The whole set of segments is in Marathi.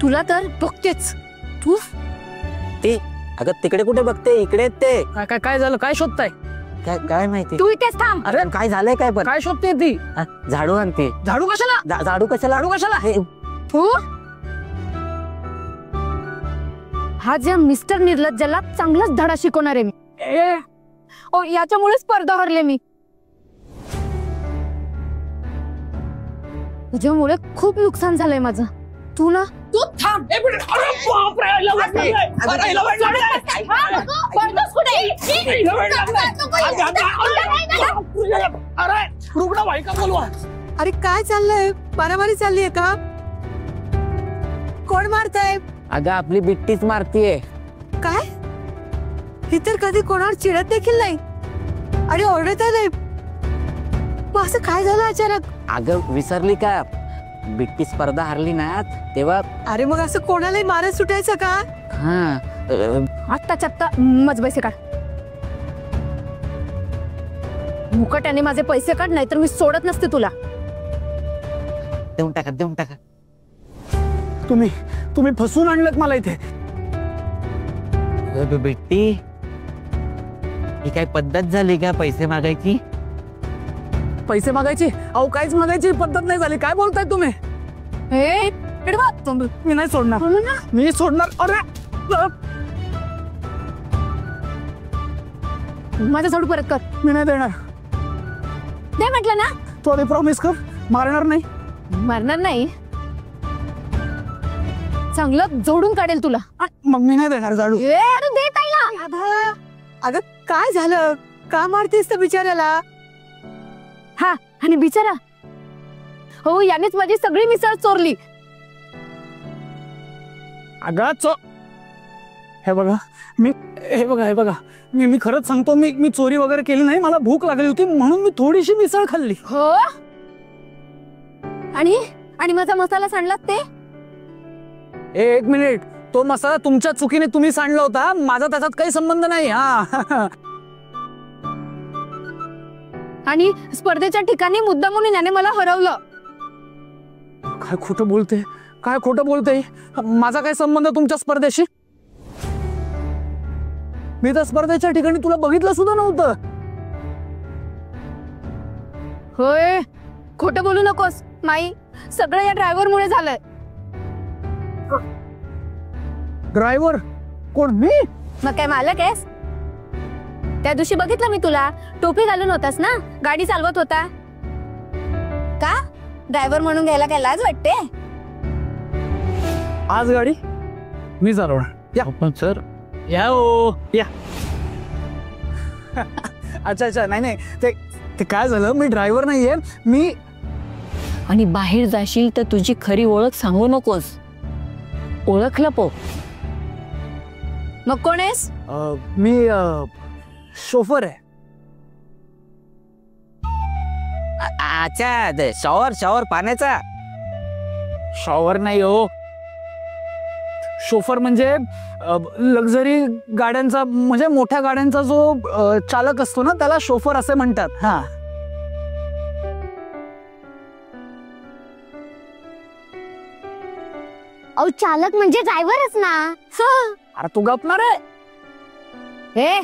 तुला तर बघतेच तू. ते अगं तिकडे कुठे बघते, इकडे ते. काय काय झालं, काय शोधताय? काय माहिती. तू इथेच थांब. अरे काय झालंय काय पण? काय शोधते ती? झाडू आणते. झाडू कशाला? झाडू कशाला? तू हा जे मिस्टर निर्लज्जाला चांगलाच धडा शिकवणार आहे मी. ओ याच्यामुळे स्पर्धा हरले मी. तुझ्यामुळे खूप नुकसान झालंय माझं. तू ना तू थांब. रुग्णवाहिका बोलवा. अरे काय चाललंय? मारामारी चाललीये का? कोण मारताय? अगं आपली बिट्टीच मारतीये. काय? ही तर कधी कोणावर चिडत देखील नाही आणि ओरडत नाही. मग असं काय झालं अचानक? अगं विसरली का, बिट्टी स्पर्धा हरली ना तेव्हा. अरे मग असं कोणालाही मारत सुटायचं का? आत्ताच्या आत्ता मज पैसे काढ. मुकट्याने माझे पैसे काढ, नाही तर मी सोडत नसते तुला. देऊन टाका. तुम्ही फसवून आणलं मला इथे. बिट्टी ही काय पद्धत झाली का पैसे मागायची? पैसे मागायची? अहो काहीच मागायची पद्धत नाही झाली. काय बोलताय तुम्ही? मी नाही सोडणार. मी सोडणार. अरे माझा झाडू परत कर. मी नाही देणार. दे म्हटलं ना. थोडी प्रॉमिस कर, मारणार नाही. मारणार नाही. चांगलं जोडून काढेल तुला. मग मी नाही देणार झाडू. अरे दे ताईला. अगं काय झालं? का मारतेस त्या बिचाऱ्याला? हा आणि बिचारा, हो यानेच माझी सगळी मिसळ चोरली. अगं हे बघा मी खरंच सांगतो, मी चोरी वगैरे केली नाही. मला भूक लागली होती म्हणून मी थोडीशी मिसळ खाल्ली. हो आणि माझा मसाला सांडलात ते. एक मिनिट, तो मसाला तुमच्या चुकीने तुम्ही सांडला होता, माझा त्याच्यात काही संबंध नाही. आणि स्पर्धेच्या ठिकाणी मुद्दाम म्हणून याने मला हरवलं. काय खोटं बोलते? माझा काय संबंध तुमच्या स्पर्धेशी? मी तर स्पर्धेच्या ठिकाणी तुला बघितलं सुद्धा नव्हतं. होय, खोटं बोलू नकोस माई. सगळं या ड्रायव्हर मुळे झालंय. ड्रायव्हर कोण? मी? मग काय मालक आहेस? त्या दिवशी बघितलं मी तुला, टोपी घालून होतास ना, गाडी चालवत होता. का ड्रायव्हर म्हणून घ्यायला काय लाज वाटते? आज गाडी मी चालवणार. या पण सर, या ओ या. अच्छा नाही ते काय झालं, मी ड्रायव्हर नाहीये मी. आणि बाहेर जाशील तर तुझी खरी ओळख सांगू नकोस. ओळख लपव. मग कोण आहेस? मी शोफर आहे. अच्छा, शॉवर पाण्याचा. शॉवर नाही हो, शोफर म्हणजे लक्झरी गाड्यांचा, म्हणजे मोठ्या गाड्यांचा जो चालक असतो ना, त्याला शोफर असे म्हणतात. हा, अहो चालक म्हणजे ड्रायव्हरच ना. अरे तू गपणार आहे? हे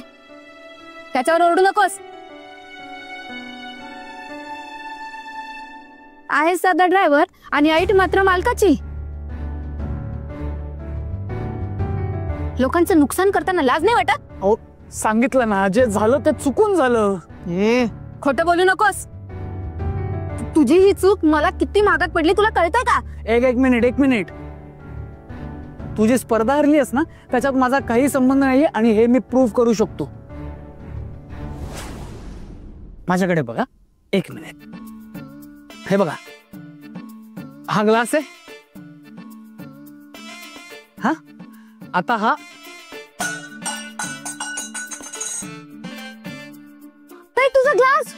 त्याच्यावर ओरडू नकोस. आहे साधा ड्रायव्हर आणि ऐट मात्र मालकाची. लोकांचं नुकसान करताना लाज नाही वाटत? अहो सांगितलं ना, जे झालं ते चुकून झालं. खोटं बोलू नकोस. तुझी ही चूक मला किती महागात पडली तुला कळतंय का? एक मिनिट. तुझी स्पर्धा हरली आहेस ना, त्याच्यात माझा काही संबंध नाहीये आणि हे मी प्रूव्ह करू शकतो. माझ्याकडे बघा, एक मिनिट. हे बघा, हा ग्लास आहे. हा आता हा तुझा ग्लास.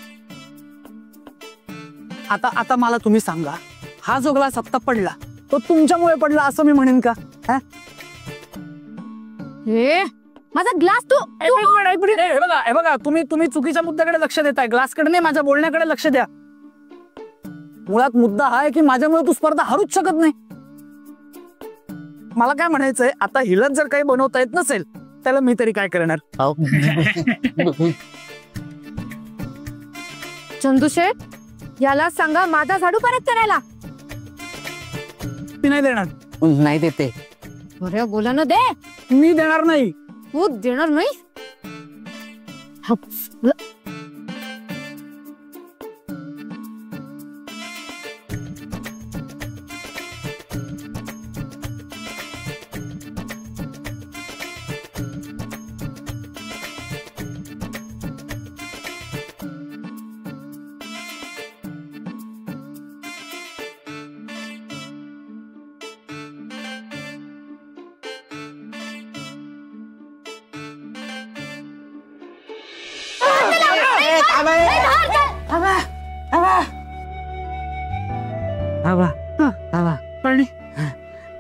आता मला तुम्ही सांगा, हा जो ग्लास आत्ता पडला तो तुमच्यामुळे पडला असं मी म्हणेन का? हे माझा ग्लास तू. हे बघा तुम्ही चुकीच्या मुद्द्याकडे लक्ष देताय. ग्लासकडे नाही, माझ्या बोलण्याकडे लक्ष द्या. मुळात मुद्दा हा आहे की माझ्यामुळे तू स्पर्धा हारूच शकत नाही. मला काय म्हणायचंय, आता हिला जर काही बनवता येत नसेल त्याला मी तरी काय करणार. चंदूशेठ, याला सांगा माझा झाडू परत करायला. मी नाही देणार. नाही देते. अरे बोला ना, दे. मी देणार नाही. तू देणार नाही?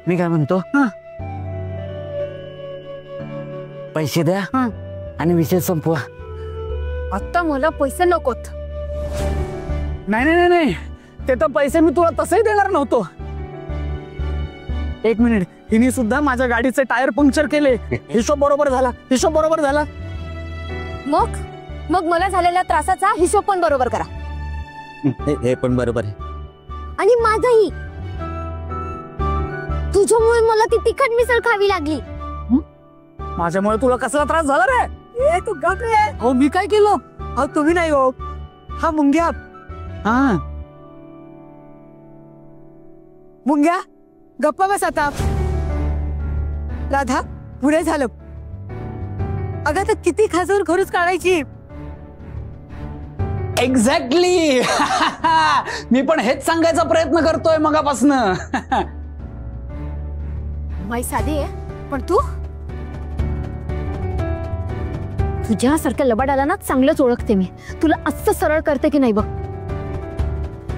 मी काय म्हणतो, हा. पैसे द्या हा. आणि विषय संपवा. आता मला पैसे नकोत. नाही नाही नाही, ते तर पैसे मी तुला तसंही देणार नव्हतो. एक मिनिट, हिने सुद्धा माझ्या गाडीचे टायर पंक्चर केले. हिशोब बरोबर झाला, हिशोब बरोबर झाला. मग मग मला झालेल्या त्रासाचा हिशोब पण बरोबर करा. हे पण बरोबर आहे. आणि माझंही. तुझ्यामुळे मला ती तिखट मिसळ खावी लागली. माझ्यामुळे तुला कसला त्रास झाला रे? ए तू गप रे. हो, मी काय केलं? अहो तुम्ही नाही हो, हा मुंग्या. हा, मुंग्या गप्पा बस आता. राधा, पुढे झालं. अगं तर किती खाजून खरूच काढायची. एक्झॅक्टली. मी पण हेच सांगायचा प्रयत्न करतोय मगापासनं. माई साधी आहे, पण तू तुझ्यासारख्या लबाडाला ना चांगलंच ओळखते मी. तुला असं सरळ करते की नाही बघ.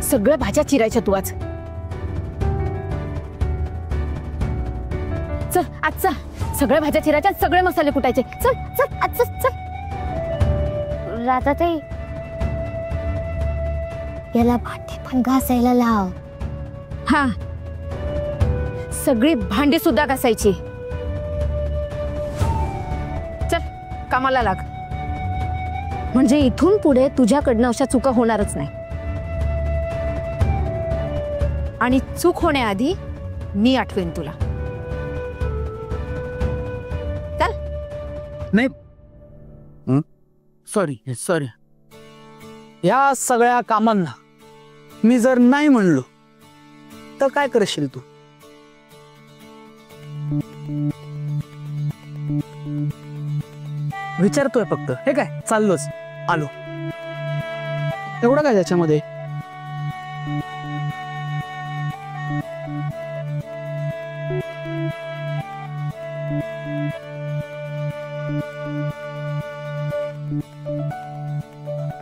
सगळ्या भाज्या चिरायच्या तू आज. चल आज चल, सगळ्या भाज्या चिरायच्या, सगळे मसाले कुटायचे. चल चल आज चल चल. राधाताई, याला भांडी पण घासायला लाव. हा, सगळी भांडी सुद्धा घासायची. चल कामाला लाग. म्हणजे इथून पुढे तुझ्याकडनं अशा चुका होणारच नाही. आणि चूक होण्याआधी मी आठवेन तुला. चल. नाही, सॉरी सॉरी. या सगळ्या कामांना मी जर नाही म्हणलो तर काय करशील तू? विचारतोय फक्त. हे काय, चाललोच, आलो. एवढं काय त्याच्यामध्ये?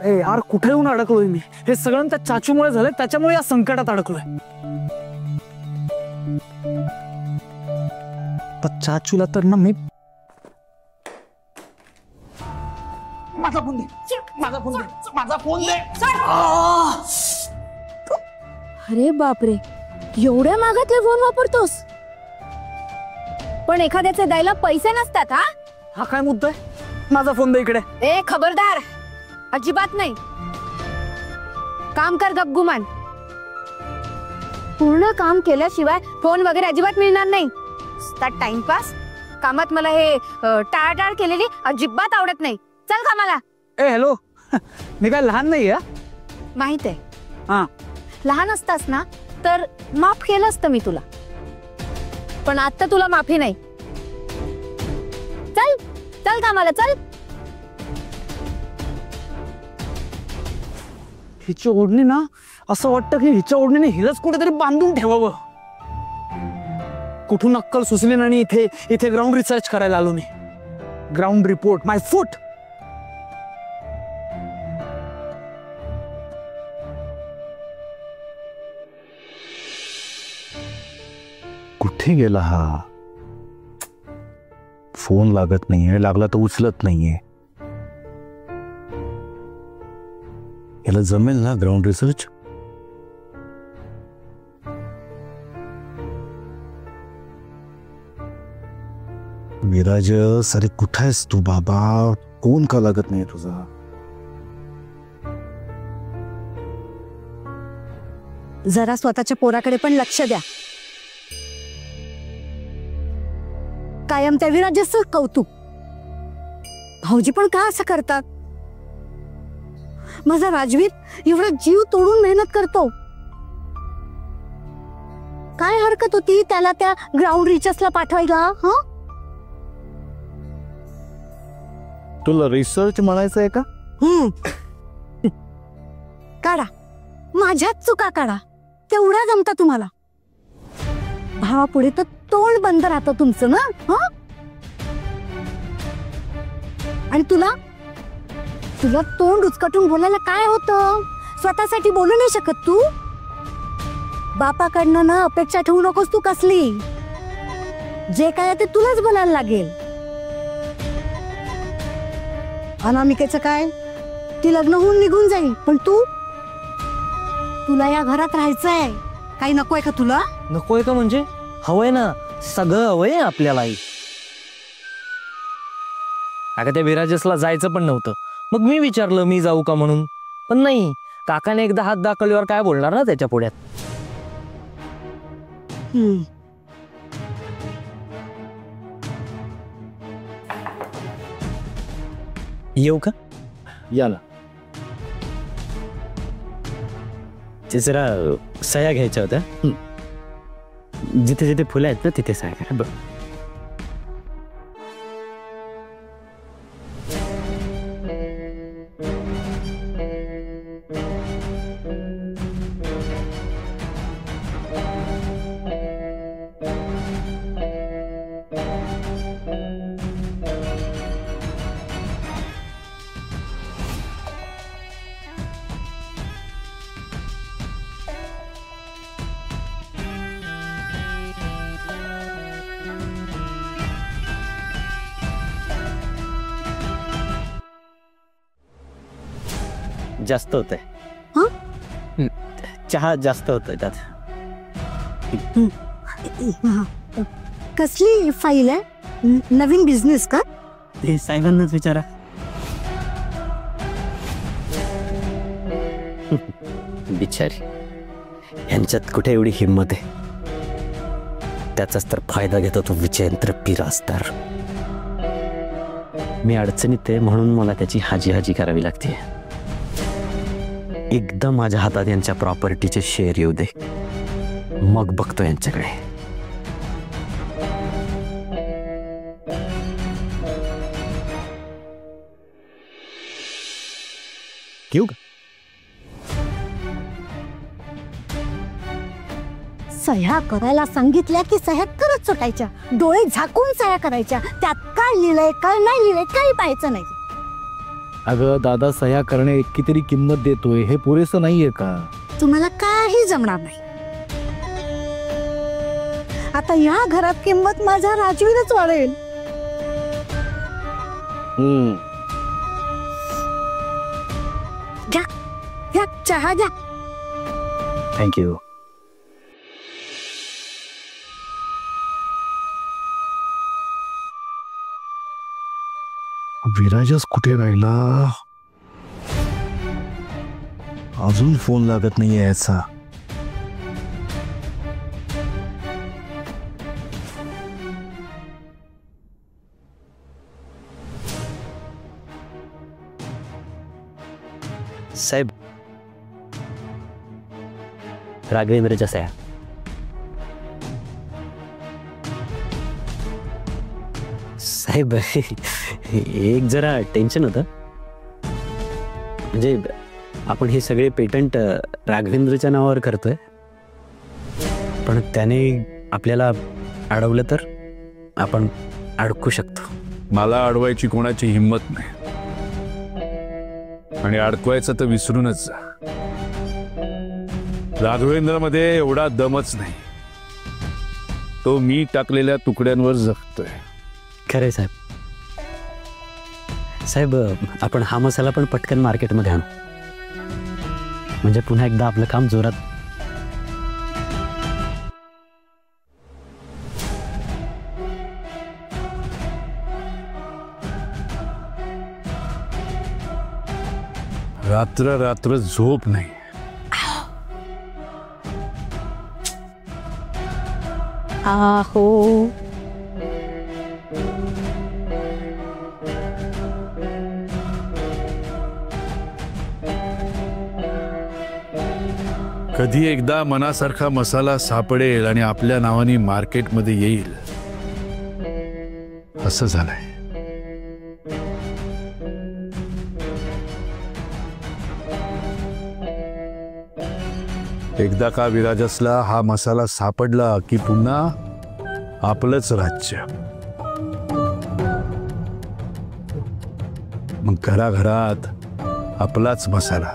यार, कुठे येऊन अडकलोय मी? हे सगळं त्या चाचूमुळे झालंय, त्याच्यामुळे या संकटात अडकलोय. चाचूला तर ना मी माझा फोन दे, माझा फोन दे, माझा फोन दे. अरे बापरे, एवढ्या मागातले फोन वापरतोस? पण एखाद्याचे द्यायला पैसे नसतात. हा हा काय मुद्दा आहे? माझा फोन दे इकडे. ए खबरदार, अजिबात नाही. काम कर गपगुमान. पूर्ण काम केल्याशिवाय फोन वगैरे अजिबात मिळणार नाही. टाइमपास. कामात मला हे टाळाटाळ केलेली अजिबात आवडत नाही. चल कामाला. ए हॅलो, मी काय लहान नाही आहे. माहित आहे. हा, लहान असतास ना तर माफ केलं असतं मी तुला, पण आता तुला माफी नाही. चल चल कामाला चल. हिची ओढणी ना, असं वाटतं की हिच्या ओढणीने हिलाच कुठेतरी बांधून ठेवावं. कुठून अक्कल सुचली आणि इथे इथे ग्राउंड रिसर्च करायला आलो मी. ग्राउंड रिपोर्ट माय फूट. कुठे गेला हा? फोन लागत नाहीये, लागला तर उचलत नाहीये. याला जमेल ना ग्राउंड रिसर्च? विराज, अरे कुठं आहेस तू बाबा? कोण का लागत नाही तुझा? जरा स्वतःच्या पोराकडे पण लक्ष द्या. कायम त्या विराजाचं कौतुक. भाऊजी पण का असं करतात? माझा राजवीर एवढा जीव तोडून मेहनत करतो. काय हरकत होती त्याला त्या ग्राउंड रिचर्सला पाठवायला? हा, तुला रिसर्च म्हणायचं आहे का? काढा, माझ्याच चुका काढा, तेवढा जमता तुम्हाला. भावापुढे तर तोंड बंद राहतं तुमचं ना. हा, आणि तुला तुला तोंड उचकटून बोलायला काय होतं? स्वतःसाठी बोलू नाही शकत तू? बापाकडनं ना अपेक्षा ठेवू नकोस तू कसली. जे काय ते तुलाच बोलायला लागेल. अनामिकेचं काय? ती लग्न होऊन निघून जाईल, पण तुला या घरात राहायचंय. काही नकोय का तुला? नकोय का म्हणजे? हवंय ना, सगळं हवंय आपल्यालाही. अगं त्या विराजसला जायचं पण नव्हतं. मग मी विचारलं मी जाऊ का म्हणून, पण नाही. काकाने एकदा हात दाखवल्यावर काय बोलणार ना त्याच्या पुढ्यात. येऊ का? या ना. ते जरा सह्या घ्यायच्या होत्या. जिथे जिथे फुलं आहेत ना तिथे सह्या करा. बरं. जास्त होत आहे. चहा जास्त होतोय त्यात. कसली फाईल आहे? नवीन बिझनेस का? ते साहेबांनाच विचारा. बिचारी, यांच्यात कुठे एवढी हिंमत आहे? त्याचाच तर फायदा घेतो तो विजयेंद्र पिरास्तार. मी अडचणीत आहे म्हणून मला त्याची हाजी हाजी करावी लागते. एकदा माझ्या हातात यांच्या प्रॉपर्टीचे शेअर येऊ दे, मग बघतो यांच्याकडे. घेऊ का? सह्या करायला सांगितल्या की सह्या करत सुटायच्या. डोळे झाकून सह्या करायच्या. त्यात काय लिहिलंय काय नाही लिहिलंय काही पाहायचं नाही. अगं दादा, सह्या करणे कितीतरी किंमत देतोय, हे पुरेसं नाहीये का? तुम्हाला काही जमणार नाही. आता या घरात किंमत माझ्या राजवीरच वाढेल. घ्या घ्या चहा घ्या. थँक्यू. विराजच कुठे राहिला? अजून फोन लागत नाहीये याचा. साहेब, राघवेंद्रच्या सह्या. साहेब, एक जरा टेन्शन होतं. म्हणजे आपण हे सगळे पेटंट राघवेंद्रच्या नावावर करतोय, पण त्याने आपल्याला अडवलं तर आपण अडकू शकतो. मला अडवायची कोणाची हिंमत नाही, आणि अडकवायचं तर विसरूनच जा. राघवेंद्रमध्ये एवढा दमच नाही. तो मी टाकलेल्या तुकड्यांवर जगतोय. खरंय साहेब. साहेब, आपण हा मसाला पण पटकन मार्केटमध्ये आणू, म्हणजे पुन्हा एकदा आपलं काम जोरात. रात्र रात्र झोप नाही. आहो. कधी एकदा मनासारखा मसाला सापडेल आणि आपल्या नावाने मार्केटमध्ये येईल असं झालंय. एकदा का विराजसला हा मसाला सापडला की पुन्हा आपलंच राज्य. मग घराघरात आपलाच मसाला.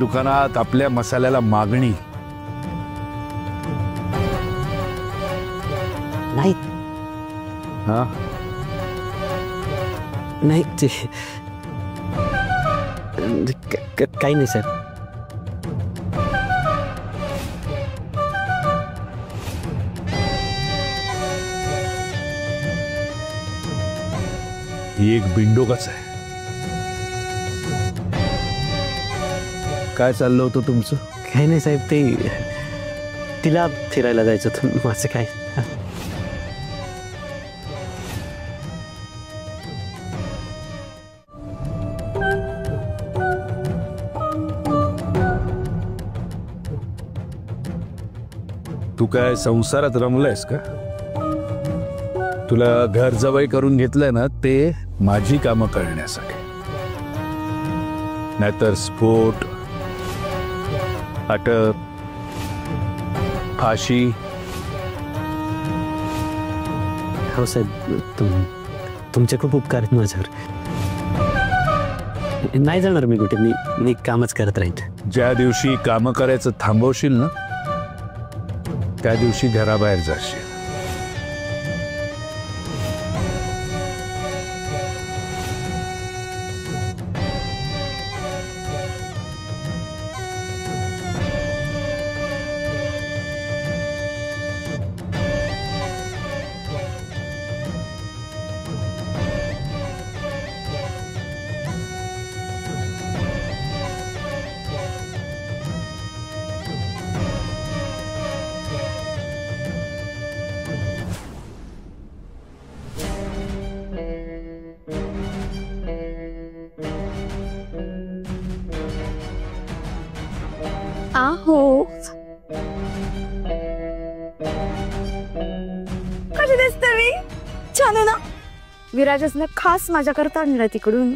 दुकानात आपल्या मसाल्याला मागणी. नाही हा नाही ते काही नाही साहेब. ही एक बिंडोकच आहे. काय चाललं होतं तुमचं? काही नाही साहेब, ते तिला फिरायला जायचं होतं. माझं काय. तू काय संसारात रमलायस का? तुला घर जवळ करून घेतलंय ना ते माझी कामं करण्यासाठी. नाहीतर स्फोट, अटक, फाशी. हो साहेब, तुमचे खूप उपकार आहेत माझ्यावर. नाही जाणार मी कुठे. मी कामच करत राहीन. ज्या दिवशी कामं करायचं थांबवशील ना त्या दिवशी घराबाहेर जाशील. आहो. कशी दिसते मी? छान आहे ना? विराजसने खास माझ्याकरता आणलं तिकडून.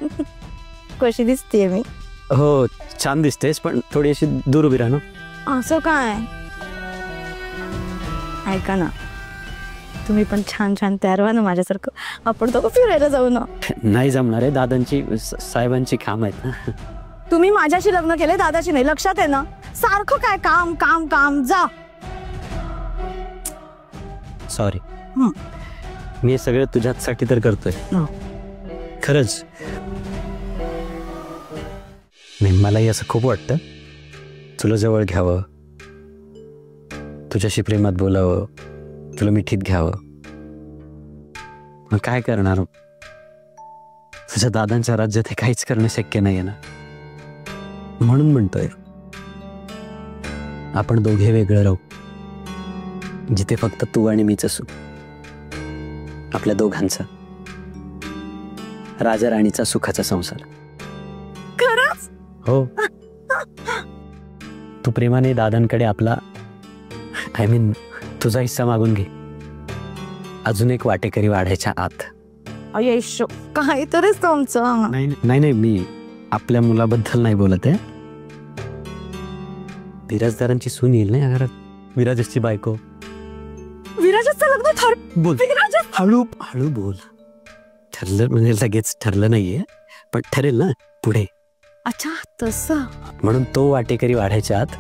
कशी दिसतेय मी? हो छान दिसतेस, पण थोडी अशी दूर उभी राहा ना. असं काय? ऐका ना, तुम्ही पण छान छान तयार व्हा ना माझ्यासारखं. आपण दोघं फिरायला जाऊ ना. नाही जमणार आहे. दादांची साहेबांची काम आहेत ना. तुम्ही माझ्याशी लग्न केले, दादाशी नाही. लक्षात आहे ना? सारखं काय काम काम काम. जा. सॉरी. मी हे सगळं तुझ्यासाठी तर करतोय. खरंच नाही, मलाही असं खूप वाटतं तुला जवळ घ्यावं, तुझ्याशी प्रेमात बोलावं, तुला मिठीत घ्यावं. मग काय करणार? तुझ्या दादांच्या राज्यात हे काहीच करणं शक्य नाही आहे ना. म्हणून म्हणतोय आपण दोघे वेगळं राहू, जिथे फक्त तू आणि मीच असू. आपल्या दोघांचा राजा राणीचा सुखाचा संसार. खरंच? हो. तू प्रेमाने दादांकडे आपला तुझा हिस्सा मागून घे. अजून एक वाटेकरी वाढायच्या आत. यश काहीतरीच तुमचं. नाही, मी आपल्या मुलाबद्दल नाही बोलत आहे. विराजदारांची सून येईल नाही घरात. विराजची बायको. विराजचं लग्न बोल. हळू बोल. ठरलं म्हणजे लगेच ठरलं नाहीये, पण ठरेल ना पुढे. अच्छा तसं. म्हणून तो वाटेकरी वाढायच्या आत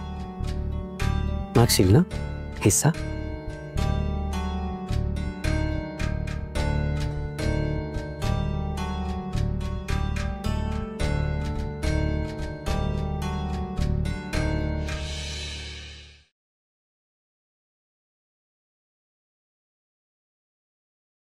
मागशील ना हिस्सा.